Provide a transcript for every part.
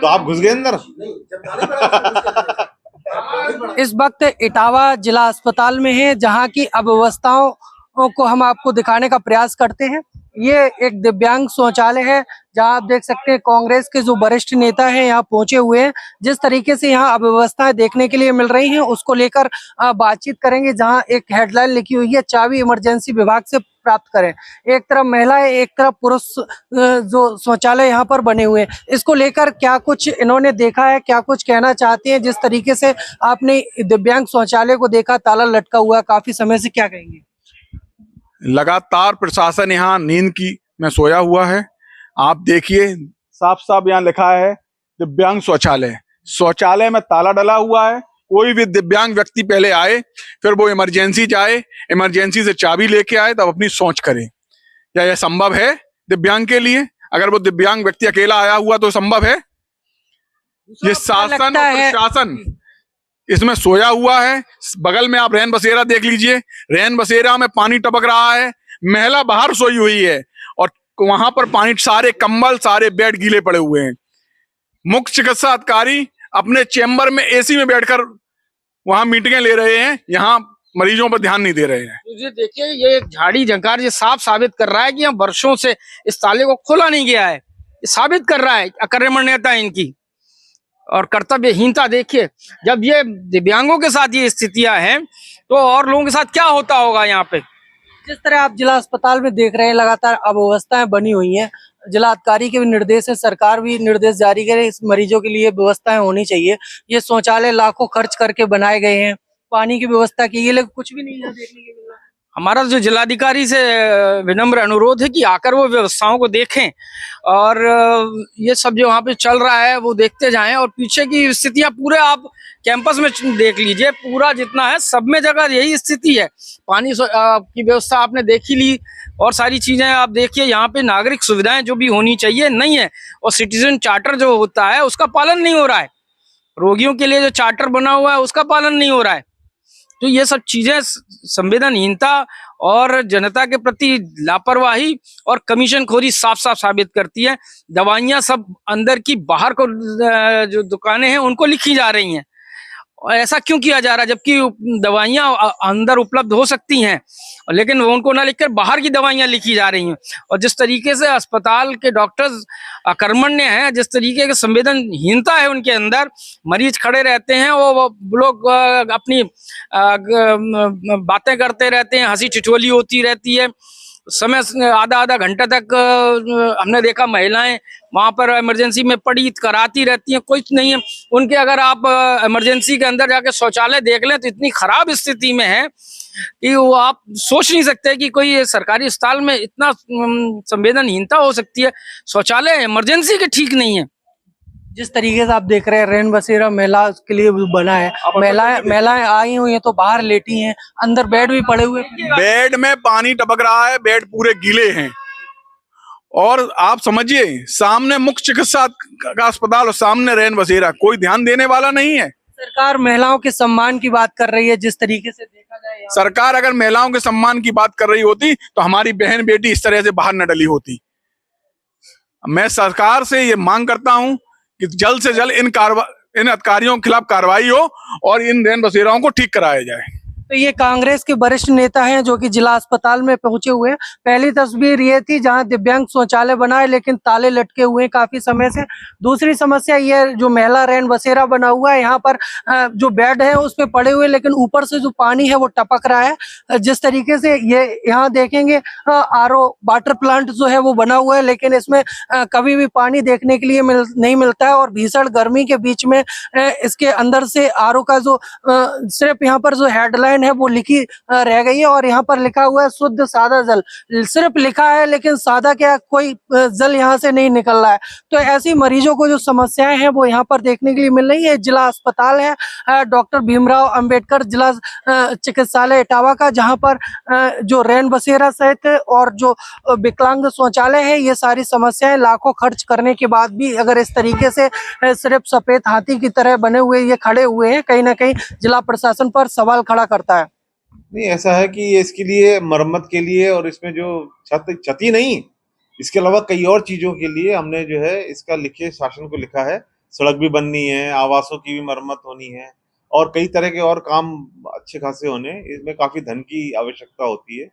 तो आप घुस गए अंदर। इस वक्त इटावा जिला अस्पताल में है, जहां की अव्यवस्थाओं को हम आपको दिखाने का प्रयास करते हैं। ये एक दिव्यांग शौचालय है, जहां आप देख सकते हैं कांग्रेस के जो वरिष्ठ नेता हैं यहाँ पहुंचे हुए हैं। जिस तरीके से यहाँ अव्यवस्थाएं देखने के लिए मिल रही हैं, उसको लेकर बातचीत करेंगे। जहां एक हेडलाइन लिखी हुई है, चाबी इमरजेंसी विभाग से प्राप्त करें। एक तरफ महिलाएं, एक तरफ पुरुष जो शौचालय यहाँ पर बने हुए हैं, इसको लेकर क्या कुछ इन्होंने देखा है, क्या कुछ कहना चाहते हैं। जिस तरीके से आपने दिव्यांग शौचालय को देखा, ताला लटका हुआ काफी समय से, क्या कहेंगे? लगातार प्रशासन यहाँ नींद की में सोया हुआ है। आप देखिए साफ साफ यहाँ लिखा है दिव्यांग शौचालय। शौचालय में ताला डला हुआ है। कोई भी दिव्यांग व्यक्ति पहले आए, फिर वो इमरजेंसी जाए, इमरजेंसी से चाबी लेके आए, तब अपनी शौच करे। क्या यह संभव है दिव्यांग के लिए? अगर वो दिव्यांग व्यक्ति अकेला आया हुआ तो संभव है? ये शासन और प्रशासन इसमें सोया हुआ है। बगल में आप रैन बसेरा देख लीजिए, रैन बसेरा में पानी टपक रहा है, महिला बाहर सोई हुई है और वहां पर पानी, सारे कंबल, सारे बेड गीले पड़े हुए हैं। मुख्य चिकित्सा अधिकारी अपने चेंबर में एसी में बैठकर वहां मीटिंगें ले रहे हैं, यहाँ मरीजों पर ध्यान नहीं दे रहे हैं। तो ये देखिए, ये झाड़ी झंकार ये साफ साबित कर रहा है कि यहाँ वर्षों से इस ताले को खोला नहीं गया है। ये साबित कर रहा है अकर्मण्यता इनकी और कर्तव्यहीनता। देखिए, जब ये दिव्यांगों के साथ ये स्थितियां हैं तो और लोगों के साथ क्या होता होगा यहाँ पे। जिस तरह आप जिला अस्पताल में देख रहे हैं, लगातार अव्यवस्थाएं बनी हुई हैं। जिला अधिकारी के भी निर्देश है, सरकार भी निर्देश जारी करे, इस मरीजों के लिए व्यवस्थाएं होनी चाहिए। ये शौचालय लाखों खर्च करके बनाए गए हैं, पानी की व्यवस्था की, ये लोग कुछ भी नहीं है देखने के मिल रहा है। हमारा जो जिलाधिकारी से विनम्र अनुरोध है कि आकर वो व्यवस्थाओं को देखें और ये सब जो वहाँ पे चल रहा है वो देखते जाएं। और पीछे की स्थितियां पूरे आप कैंपस में देख लीजिए, पूरा जितना है सब में जगह यही स्थिति है। पानी की व्यवस्था आपने देखी ली और सारी चीजें आप देखिए। यहाँ पे नागरिक सुविधाएं जो भी होनी चाहिए नहीं है, और सिटीजन चार्टर जो होता है उसका पालन नहीं हो रहा है। रोगियों के लिए जो चार्टर बना हुआ है उसका पालन नहीं हो रहा है। तो ये सब चीजें संवेदनहीनता और जनता के प्रति लापरवाही और कमीशनखोरी साफ साफ साबित करती है। दवाइयां सब अंदर की बाहर को जो दुकानें हैं उनको लिखी जा रही हैं, और ऐसा क्यों किया जा रहा है जबकि दवाइयां अंदर उपलब्ध हो सकती हैं, लेकिन वो उनको ना लिखकर बाहर की दवाइयां लिखी जा रही हैं। और जिस तरीके से अस्पताल के डॉक्टर्स अकर्मण्य हैं, जिस तरीके की संवेदनहीनता है उनके अंदर, मरीज खड़े रहते हैं, वो लोग अपनी बातें करते रहते हैं, हंसी ठिठोली होती रहती है। समय आधा घंटा तक हमने देखा महिलाएं वहां पर इमरजेंसी में पड़ी कराती रहती हैं, कुछ नहीं है उनके। अगर आप इमरजेंसी के अंदर जाके शौचालय देख लें तो इतनी खराब स्थिति में है कि वो आप सोच नहीं सकते कि कोई सरकारी अस्पताल में इतना संवेदनहीनता हो सकती है। शौचालय इमरजेंसी के ठीक नहीं है। जिस तरीके से आप देख रहे हैं, रैन बसेरा महिला के लिए बना है। महिलाएं आई हुई हैं तो बाहर लेटी हैं, अंदर बेड भी पड़े हुए हैं। बेड में पानी टपक रहा है, बेड पूरे गीले हैं। और आप समझिए, सामने मुख्य चिकित्सा का अस्पताल और सामने रैन बसेरा, कोई ध्यान देने वाला नहीं है। सरकार महिलाओं के सम्मान की बात कर रही है। जिस तरीके से देखा जाए, सरकार अगर महिलाओं के सम्मान की बात कर रही होती तो हमारी बहन बेटी इस तरह से बाहर न डली होती। मैं सरकार से ये मांग करता हूं कि जल्द से जल्द इन अधिकारियों के खिलाफ कार्रवाई हो और इन रैन बसेराओं को ठीक कराया जाए। तो ये कांग्रेस के वरिष्ठ नेता हैं जो कि जिला अस्पताल में पहुंचे हुए हैं। पहली तस्वीर ये थी जहां दिव्यांग शौचालय बना है लेकिन ताले लटके हुए हैं काफी समय से। दूसरी समस्या ये जो महिला रैन बसेरा बना हुआ है, यहाँ पर जो बेड है उस पे पड़े हुए, लेकिन ऊपर से जो पानी है वो टपक रहा है। जिस तरीके से ये यहाँ देखेंगे, आरओ वाटर प्लांट जो है वो बना हुआ है, लेकिन इसमें कभी भी पानी देखने के लिए नहीं मिलता है। और भीषण गर्मी के बीच में इसके अंदर से आरओ का जो सिर्फ यहाँ पर जो हेडलाइन है वो लिखी रह गई है, और यहाँ पर लिखा हुआ है शुद्ध सादा जल। सिर्फ लिखा है लेकिन सादा क्या, कोई जल यहाँ से नहीं निकल रहा है। तो ऐसी मरीजों को जो समस्याएं हैं वो यहाँ पर देखने के लिए मिल रही है। जिला अस्पताल है डॉक्टर भीमराव अंबेडकर जिला चिकित्सालय इटावा का, जहाँ पर जो रैन बसेरा सहित और जो विकलांग शौचालय है, ये सारी समस्याएं लाखों खर्च करने के बाद भी अगर इस तरीके से सिर्फ सफेद हाथी की तरह बने हुए ये खड़े हुए हैं, कहीं ना कहीं जिला प्रशासन पर सवाल खड़ा करता है। नहीं, ऐसा है कि ये इसके लिए मरम्मत के लिए और इसमें जो क्षति नहीं, इसके अलावा कई और चीजों के लिए हमने जो है इसका लिखे शासन को लिखा है। सड़क भी बननी है, आवासों की भी मरम्मत होनी है और कई तरह के और काम अच्छे खासे होने, इसमें काफी धन की आवश्यकता होती है।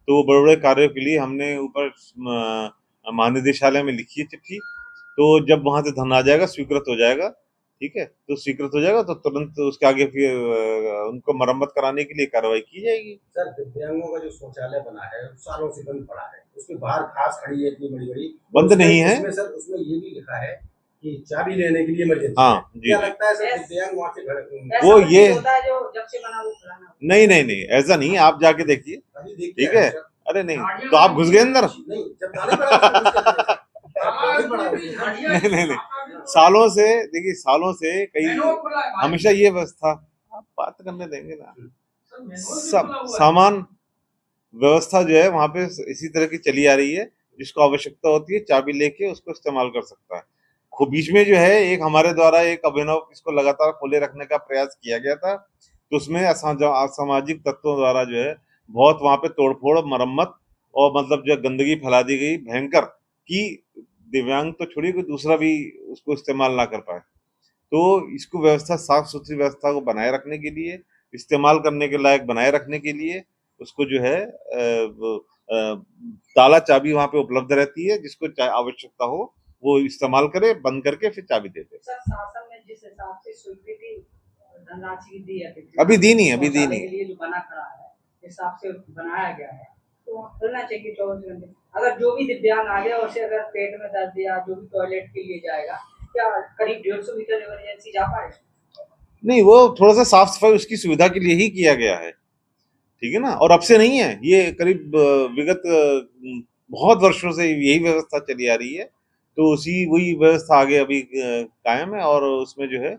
तो वो बड़े बड़े कार्यों के लिए हमने ऊपर महानिदेशालय में लिखी है चिट्ठी। तो जब वहां से धन आ जाएगा, स्वीकृत हो जाएगा, ठीक है, तो स्वीकृत हो जाएगा तो तुरंत उसके आगे फिर उनको मरम्मत कराने के लिए कार्रवाई की जाएगी। सर, दिव्यांगों का जो शौचालय बना है सालों से बंद पड़ा है, उसके बाहर घास खड़ी है इतनी बड़ी बड़ी, बंद नहीं है उसमें सर उसमें ये भी लिखा है कि चाबी लेने के लिए इमरजेंसी। हाँ जी, क्या लगता है सर दिव्यांग वहाँ से वो ये होता है जो जब से बना वो पुराना। नहीं नहीं नहीं, ऐसा नहीं है, आप जाके देखिए, अभी देखिए ठीक है। अरे नहीं, तो आप घुस गए अंदर? नहीं, जब ताले पड़ा नहीं नहीं नहीं, सालों से देखिए, सालों से कई हमेशा ये व्यवस्था, आप बात करने देंगे ना, सब सामान व्यवस्था जो है वहां पे इसी तरह की चली आ रही है। जिसको आवश्यकता होती है चाबी लेके उसको इस्तेमाल कर सकता है। बीच में जो है एक हमारे द्वारा एक अभिनव इसको लगातार खोले रखने का प्रयास किया गया था, तो उसमें असामाजिक तत्वों द्वारा जो है बहुत वहां पे तोड़फोड़, मरम्मत और मतलब जो गंदगी फैला दी गई भयंकर, कि दिव्यांग तो छोड़िए कोई दूसरा भी उसको इस्तेमाल ना कर पाए। तो इसको व्यवस्था, साफ सुथरी व्यवस्था को बनाए रखने के लिए, इस्तेमाल करने के लायक बनाए रखने के लिए उसको जो है ताला चाबी वहां पे उपलब्ध रहती है, जिसको आवश्यकता हो वो इस्तेमाल करे, बंद करके फिर चाबी दे दे। सर, शासन ने जिस हिसाब से स्वीकृति धनराशि दी है, अभी दी नहीं है, अभी दी नहीं है। के लिए जो बना खड़ा है, हिसाब से बनाया गया है, तो खुलना चाहिए 24 घंटे। अगर जो भी दिव्यांग आ गया उसे अगर पेट में दर्द या जो भी टॉयलेट के लिए जाएगा, क्या करीब 150 मीटर इमरजेंसी जा पाएगा? नहीं, वो थोड़ा सा साफ सफाई उसकी सुविधा के लिए ही किया गया है, ठीक है ना। और अब से नहीं है, ये करीब विगत बहुत वर्षों से यही व्यवस्था चली आ रही है। तो उसी वही व्यवस्था आगे अभी कायम है और उसमें जो है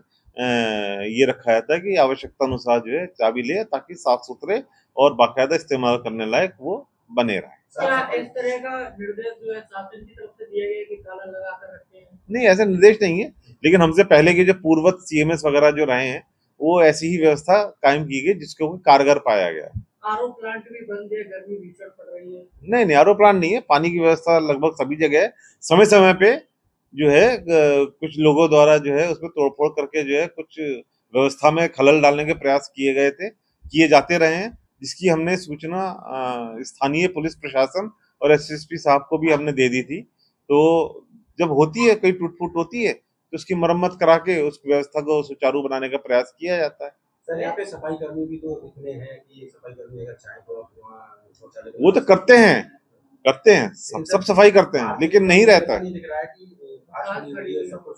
ये रखा जाता है कि आवश्यकता अनुसार जो है चाबी ले, ताकि साफ सुथरे और बाकायदा इस्तेमाल करने लायक वो बने रहे। क्या इस तरह का निर्देश जो है शासन की तरफ से दिए गए कि ताला लगा कर रखते हैं? नहीं, ऐसा निर्देश नहीं है, लेकिन हमसे पहले के जो पूर्वत सीएमएस वगैरह जो रहे हैं, वो ऐसी ही व्यवस्था कायम की गई जिसको कारगर पाया गया है। आरओ प्लांट भी बंद है, गर्मी भीषण पड़ रही है। नहीं नहीं, आरओ प्लांट नहीं है, पानी की व्यवस्था लगभग सभी जगह है। समय समय पे जो है कुछ लोगों द्वारा जो है उसमें तोड़फोड़ करके जो है कुछ व्यवस्था में खलल डालने के प्रयास किए गए थे, किए जाते रहे हैं, जिसकी हमने सूचना स्थानीय पुलिस प्रशासन और एसएसपी साहब को भी हमने दे दी थी। तो जब होती है, कोई टूट फूट होती है, तो उसकी मरम्मत करा के उस व्यवस्था को सुचारू बनाने का प्रयास किया जाता है। सर, यहाँ पे सफाई कर्मी भी तो इतने हैं कि सफाई कर्मी अगर चाहे तो वो तो करते हैं, सब सफाई करते हैं, लेकिन नहीं रहता है। दिख रहा है कि सब कुछ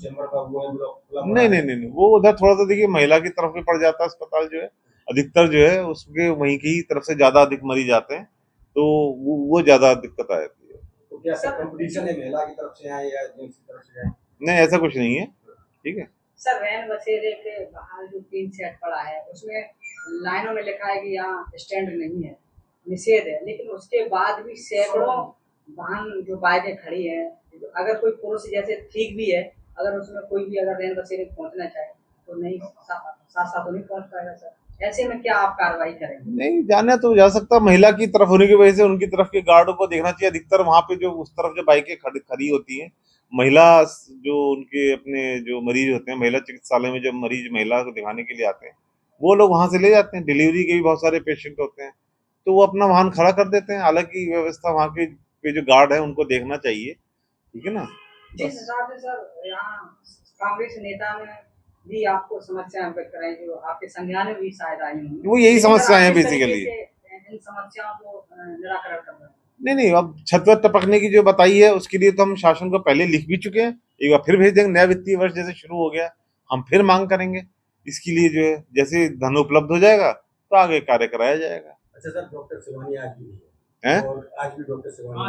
चेंबर का वो है ब्लॉक। नहीं नहीं नहीं, वो उधर थोड़ा सा देखिए महिला की तरफ में पड़ जाता है अस्पताल, जो है अधिकतर जो है उसके वहीं की तरफ से ज्यादा अधिक मरीज आते हैं, तो वो ज्यादा दिक्कत आ जाती है। तो क्या सर कंपटीशन है महिला की तरफ से आए या जेंट्स की तरफ से आए? नहीं, ऐसा कुछ नहीं है, ठीक है। सर, रैन बसेरे के बाहर जो 3 सेट पड़ा है उसमें लाइनों में लिखा है कि यहाँ स्टैंड नहीं है, निषेध है, लेकिन उसके बाद भी सैकड़ों वाहन जो बाइकें खड़ी हैं, अगर कोई पुरुष जैसे ठीक भी है, अगर उसमें कोई भी अगर रैन बसेरे पहुंचना चाहे तो नहीं, साथ तो नहीं पहुंच पाएगा सर। ऐसे में क्या आप कार्रवाई करेंगे? नहीं, जाने तो जा सकता, महिला की तरफ होने की वजह से उनकी तरफ के गार्डों को देखना चाहिए। अधिकतर वहां पे जो उस तरफ जो बाइकें खड़ी होती हैं, महिला जो उनके अपने जो मरीज होते हैं, महिला चिकित्सालय में जब मरीज महिला को दिखाने के लिए आते हैं, वो लोग वहां से ले जाते हैं। डिलीवरी के भी बहुत सारे पेशेंट होते हैं, तो वो अपना वाहन खड़ा कर देते हैं। हालांकि व्यवस्था वहाँ के जो गार्ड है उनको देखना चाहिए, ठीक है ना। जिस हिसाब से सर यहाँ कांग्रेस नेता में भी आपको समस्याएं व्यक्त कराई, जो आपके संज्ञान में भी शायद आई होंगी, वो यही समस्या है बेसिकली। इन समस्याओं को निराकरण करना है। नहीं, अब छत पर टपकने की जो बताई है उसके लिए तो हम शासन को पहले लिख भी चुके हैं, एक बार फिर भेज देंगे। नया वित्तीय वर्ष जैसे शुरू हो गया, हम फिर मांग करेंगे इसके लिए, जो है जैसे धन उपलब्ध हो जाएगा तो आगे कार्य कराया जाएगा। अच्छा सर, डॉक्टर शिवानी आज भी है, और आज भी डॉक्टर शिवानी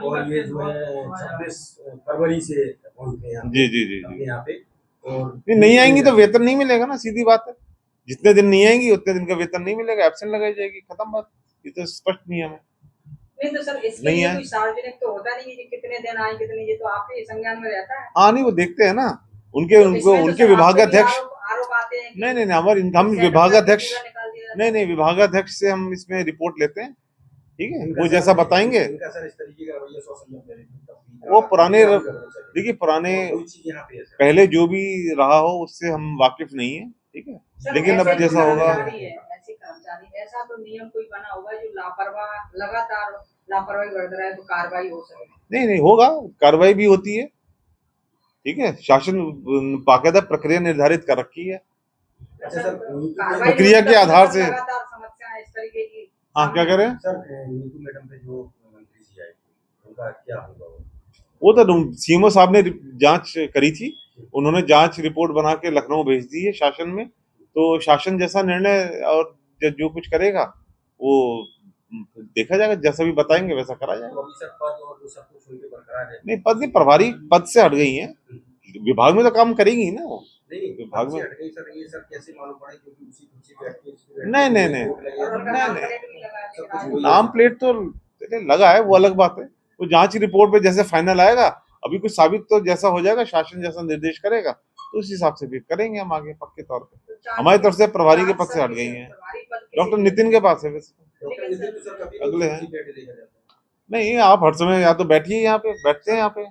और ये जो है 26 फरवरी से जी यहाँ पे, और नहीं आएंगी तो वेतन नहीं मिलेगा ना, सीधी बात है। जितने दिन नहीं आएंगी उतने दिन का वेतन नहीं मिलेगा, एब्सेंट लगाई जाएगी, खत्म बात। ये तो स्पष्ट नियम है। नहीं तो सर इसके लिए कोई सार्वजनिक तो होता नहीं है कि कितने दिन आए कितने, ये तो आपके संज्ञान में रहता है। हाँ, नहीं, वो देखते हैं ना, उनके विभागाध्यक्ष। आरोप आते हैं। नहीं, हमारे हम विभागाध्यक्ष, नहीं, विभागाध्यक्ष से हम इसमें रिपोर्ट लेते हैं, ठीक है, वो जैसा बताएंगे। सर इस तरीके का रवैया सोशल मीडिया वो पुराने देखिए पुराने कोई चीज यहाँ पे है सर। पहले जो भी रहा हो उससे हम वाकिफ नहीं है, ठीक है, लेकिन अब जैसा होगा ऐसे कर्मचारी ऐसा तो नियम कोई बना होगा जो लापरवाह लगातार लापरवाही बरत रहा है तो कार्रवाई हो सके। नहीं होगा, कार्रवाई भी होती है, ठीक है, शासन बाकायदा प्रक्रिया निर्धारित कर रखी है। अच्छा सर, कार्रवाई प्रक्रिया के आधार से लगातार समस्या इस तरीके की। हाँ क्या करें, सर नीतू मैडम पे जो मंत्री जी आए थे उनका क्या होगा? वो तो सीएमओ साहब ने जांच करी थी, उन्होंने जांच रिपोर्ट बना के लखनऊ भेज दी है शासन में, तो शासन जैसा निर्णय और जो कुछ करेगा वो देखा जाएगा, जैसा भी बताएंगे वैसा करा जाएगा। तो अभी सर पद और सब कुछ उनके बरकरार है? नहीं पद नहीं, प्रभारी पद से हट गई हैं, विभाग में तो काम करेंगी ना वो। नहीं विभाग में हट गई सर, ये सर कैसे मालूम पड़ा क्योंकि उसी कुर्सी पे बैठ के नहीं नहीं नहीं और उनका नहीं, नाम नहीं। प्लेट भी लगा है, सब लेकिन कुछ नाम प्लेट तो लगा है, वो अलग बात है, वो जांच रिपोर्ट पे जैसे फाइनल आएगा, अभी कुछ साबित तो जैसा हो जाएगा, शासन जैसा निर्देश करेगा तो उस हिसाब से फिर करेंगे हम आगे पक्के तौर पे। हमारी तरफ से प्रभारी के पद से हट गई हैं, डॉक्टर नितिन के पास है वैसे, डॉक्टर नितिन तो सर कभी अगले हैं। कुर्सी पे लेकर जाते हैं। नहीं आप हर समय या तो बैठिए यहाँ पे, बैठते हैं यहाँ पे,